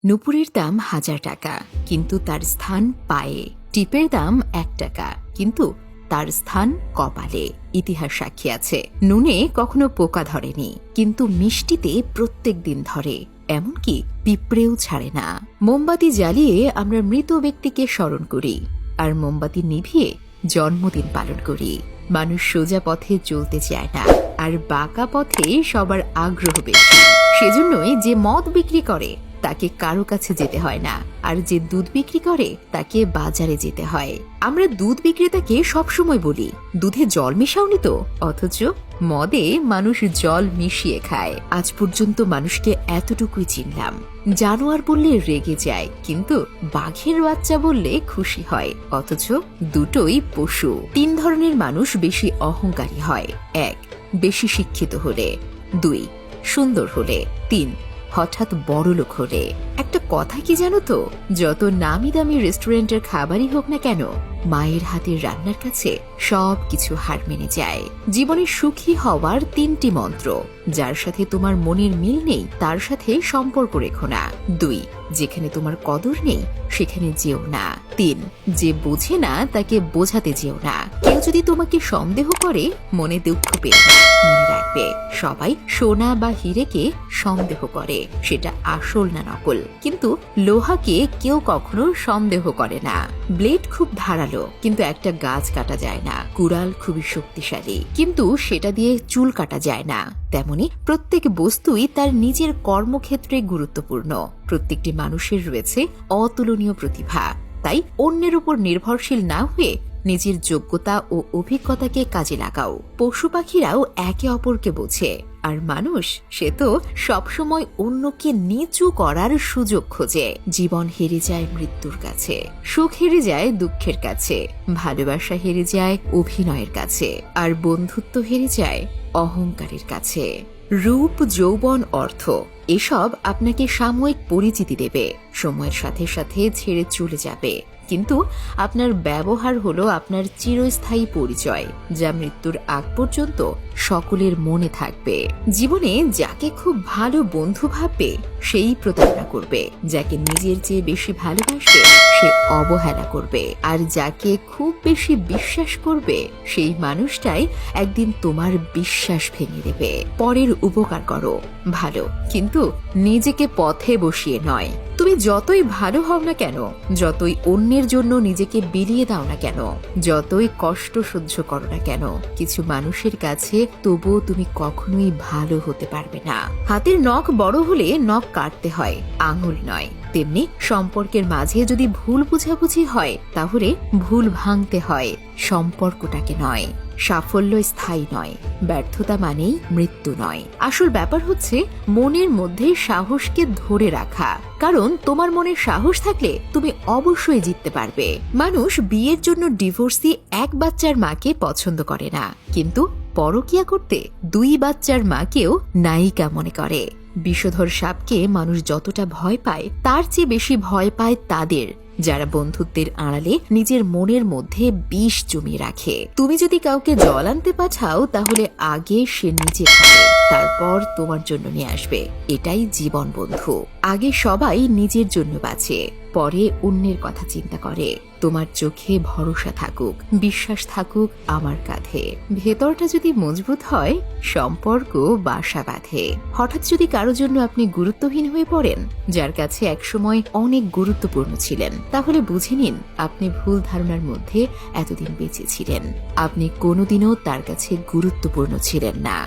নুপুরের দাম ১,০০০ টাকা, কিন্তু তার স্থান পায়ে। টিপের দাম ১ টাকা, কিন্তু তার স্থান কপালে। ইতিহাস সাক্ষী আছে, নুনে কখনো পোকা ধরেনি, কিন্তু মিষ্টিতে প্রত্যেক দিন ধরে, এমনকি পিঁপড়েও ছাড়ে না। মোমবাতি জ্বালিয়ে আমরা মৃত ব্যক্তিকে স্মরণ করি, আর মোমবাতি নিভিয়ে জন্মদিন পালন করি। মানুষ সোজা পথে চলতে চায় না, আর বাঁকা পথে সবার আগ্রহ বেশি। সেজন্যই যে মদ বিক্রি করে তাকে কারো কাছে যেতে হয় না, আর যে দুধ বিক্রি করে তাকে বাজারে যেতে হয়। আমরা দুধ বিক্রেতাকে সবসময় বলি, দুধে জল মিশাওনি তো, অথচ মদে মানুষ জল মিশিয়ে খায়। আজ পর্যন্ত মানুষকে এতটুকুই চিনলাম, জানোয়ার বললে রেগে যায়, কিন্তু বাঘের বাচ্চা বললে খুশি হয়, অথচ দুটোই পশু। ৩ ধরনের মানুষ বেশি অহংকারী হয়: ১. বেশি শিক্ষিত হলে, ২. সুন্দর হলে, ৩. হঠাৎ বড়লোক হলে। একটা কথা কি জানো তো, যত নামি দামি রেস্টুরেন্টের খাবারই হোক না কেন, মায়ের হাতের রান্নার কাছে সব কিছু হার মেনে যায়। জীবনে সুখী হওয়ার ৩টি মন্ত্র: যার সাথে তোমার মনের মিল নেই তার সাথে সম্পর্ক রেখো না। ২. যেখানে তোমার কদর নেই সেখানে যেও না। ৩. যে বোঝে না তাকে বোঝাতে যেও না। কেউ যদি তোমাকে সন্দেহ করে, মনে দুঃখ পেও না। মনে রাখবে, সবাই সোনা বা হীরেকে সন্দেহ করে, সেটা আসল না নকল। কিন্তু লোহাকে কেউ কখনো সন্দেহ করে না। ব্লেড খুব ধারালো, কিন্তু একটা গাছ কাটা যায় না। কুড়াল খুবই শক্তিশালী, কিন্তু সেটা দিয়ে চুল কাটা যায় না। তেমনি প্রত্যেক বস্তুই তার নিজের কর্মক্ষেত্রে গুরুত্বপূর্ণ। প্রত্যেকটি মানুষের রয়েছে অতুলনীয় প্রতিভা, তাই অন্যের উপর নির্ভরশীল না হয়ে নিজের যোগ্যতা ও অভিজ্ঞতাকে কাজে লাগাও। পশু পাখিরাও একে অপরকে বোঝে, আর মানুষ সে তো সবসময় অন্যকে নিচু করার সুযোগ খোঁজে। জীবন হেরে যায় মৃত্যুর কাছে, সুখ হেরে যায় দুঃখের কাছে, ভালোবাসা হেরে যায় অভিনয়ের কাছে, আর বন্ধুত্ব হেরে যায় অহংকারের কাছে। রূপ, যৌবন, অর্থ এসব আপনাকে সাময়িক পরিচিতি দেবে, সময়ের সাথে সাথে ছেড়ে চলে যাবে, কিন্তু আপনার ব্যবহার হলো আপনার চিরস্থায়ী পরিচয়, যা মৃত্যুর আগ পর্যন্ত সকলের মনে থাকবে। জীবনে যাকে খুব ভালো বন্ধু ভাববে সেই প্রতারণা করবে, যাকে নিজের চেয়ে বেশি ভালোবাসবে সে অবহেলা করবে, আর যাকে খুব বেশি বিশ্বাস করবে সেই মানুষটাই একদিন তোমার বিশ্বাস ভেঙে দেবে। পরের উপকার করো ভালো, কিন্তু নিজেকে পথে বসিয়ে নয়। তুমি যতই ভালো হও না কেন, যতই অন্যের জন্য নিজেকে বিলিয়ে দাও না কেন, যতই কষ্ট সহ্য করো না কেন, কিছু মানুষের কাছে তবুও তুমি কখনোই ভালো হতে পারবে না। হাতের নখ বড় হলে নখ কাটতে হয়, আঙুল নয়। তেমনি সম্পর্কের মাঝে যদি ভুল বুঝাবুঝি হয়, তাহলে ভুল ভাঙতে হয়, সম্পর্কটাকে নয়। সাফল্য স্থায়ী নয়, ব্যর্থতা মানেই মৃত্যু নয়। আসল ব্যাপার হচ্ছে মনের মধ্যে সাহসকে ধরে রাখা, কারণ তোমার মনে সাহস থাকলে তুমি অবশ্যই জিততে পারবে। মানুষ বিয়ের জন্য ডিভোর্সি এক বাচ্চার মাকে পছন্দ করে না, কিন্তু পরকিয়া করতে 2 বাচ্চার মাকেও নায়িকা মনে করে। বিষধর সাপকে মানুষ যতটা ভয় পায়, তার চেয়ে বেশি ভয় পায় তাদের যারা বন্ধুত্বের আড়ালে নিজের মনের মধ্যে বিষ জমিয়ে রাখে। তুমি যদি কাউকে জল আনতে পাঠাও, তাহলে আগে সে নিজে খাবে, তারপর তোমার জন্য নিয়ে আসবে। এটাই জীবন বন্ধু। আগে সবাই নিজের জন্য বাঁচে, পরে অন্যের কথা চিন্তা করে। তোমার চোখে ভরসা থাকুক, বিশ্বাস থাকুক আমার কাঁধে। ভেতরটা যদি মজবুত হয়, সম্পর্ক বাসা বাঁধে। হঠাৎ যদি কারো জন্য আপনি গুরুত্বহীন হয়ে পড়েন, যার কাছে একসময় অনেক গুরুত্বপূর্ণ ছিলেন, তাহলে বুঝে নিন আপনি ভুল ধারণার মধ্যে এতদিন বেঁচে ছিলেন। আপনি কোনোদিনও তার কাছে গুরুত্বপূর্ণ ছিলেন না।